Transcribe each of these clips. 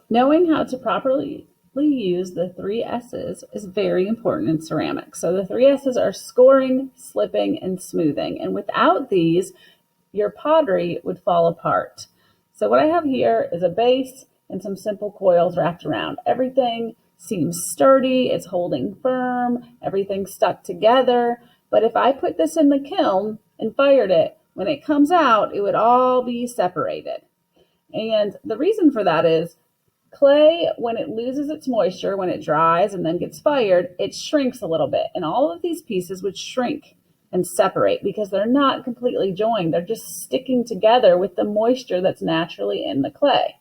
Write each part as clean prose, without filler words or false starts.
knowing how to properly use the three S's is very important in ceramics. So the three S's are scoring, slipping, and smoothing. And without these, your pottery would fall apart. So what I have here is a base and some simple coils wrapped around. Everything seems sturdy, it's holding firm, everything's stuck together. But if I put this in the kiln and fired it, when it comes out, it would all be separated. And the reason for that is clay, when it loses its moisture, when it dries and then gets fired, it shrinks a little bit. And all of these pieces would shrink and separate because they're not completely joined. They're just sticking together with the moisture that's naturally in the clay.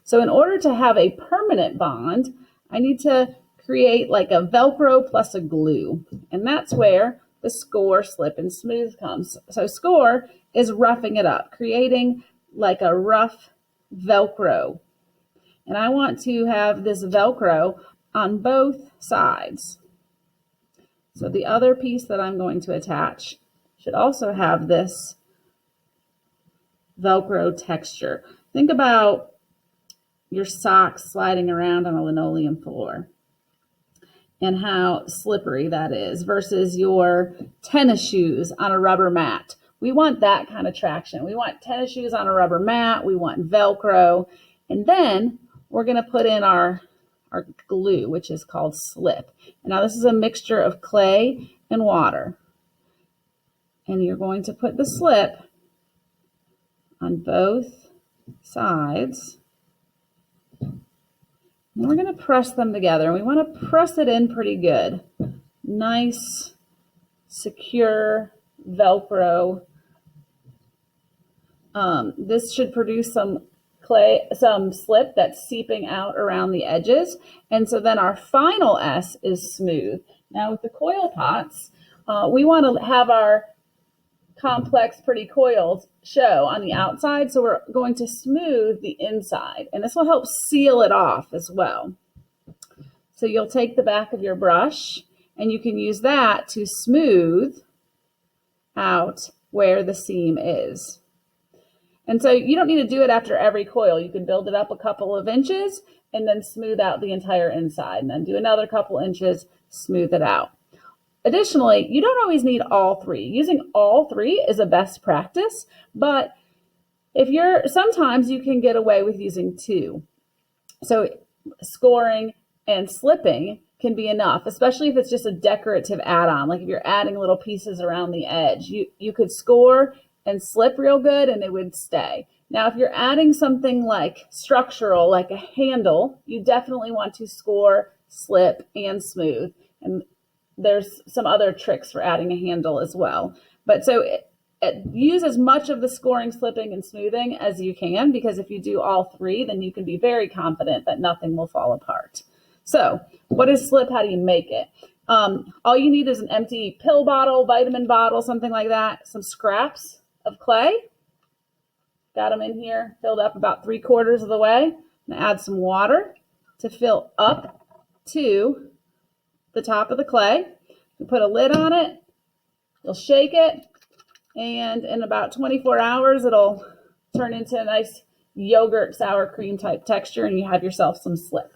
So in order to have a permanent bond, I need to create like a Velcro plus a glue. And that's where the score, slip, and smooth comes. So score is roughing it up, creating like a rough Velcro. And I want to have this Velcro on both sides. So the other piece that I'm going to attach should also have this Velcro texture. Think about your socks sliding around on a linoleum floor and how slippery that is versus your tennis shoes on a rubber mat. We want that kind of traction. We want tennis shoes on a rubber mat. We want Velcro. And then we're going to put in our glue, which is called slip. And now this is a mixture of clay and water. And you're going to put the slip on both sides. And we're going to press them together. We want to press it in pretty good. Nice, secure Velcro. This should produce some slip that's seeping out around the edges. And so then our final S is smooth. Now with the coil pots, we want to have our complex, pretty coils show on the outside. So we're going to smooth the inside, and this will help seal it off as well. So you'll take the back of your brush and you can use that to smooth out where the seam is. And so you don't need to do it after every coil. You can build it up a couple of inches and then smooth out the entire inside, and then do another couple inches, smooth it out. Additionally, you don't always need all three. Using all three is a best practice, but sometimes you can get away with using two. So scoring and slipping can be enough, especially if it's just a decorative add-on. Like if you're adding little pieces around the edge, you could score and slip real good and it would stay. Now, if you're adding something like structural, like a handle, you definitely want to score, slip, and smooth. And there's some other tricks for adding a handle as well. But so use as much of the scoring, slipping, and smoothing as you can, because if you do all three, then you can be very confident that nothing will fall apart. So what is slip? How do you make it? All you need is an empty pill bottle, vitamin bottle, something like that, some scraps of clay. Got them in here, filled up about 3/4 of the way. And add some water to fill up to the top of the clay. You put a lid on it, you'll shake it, and in about 24 hours, it'll turn into a nice yogurt sour cream type texture, and you have yourself some slip.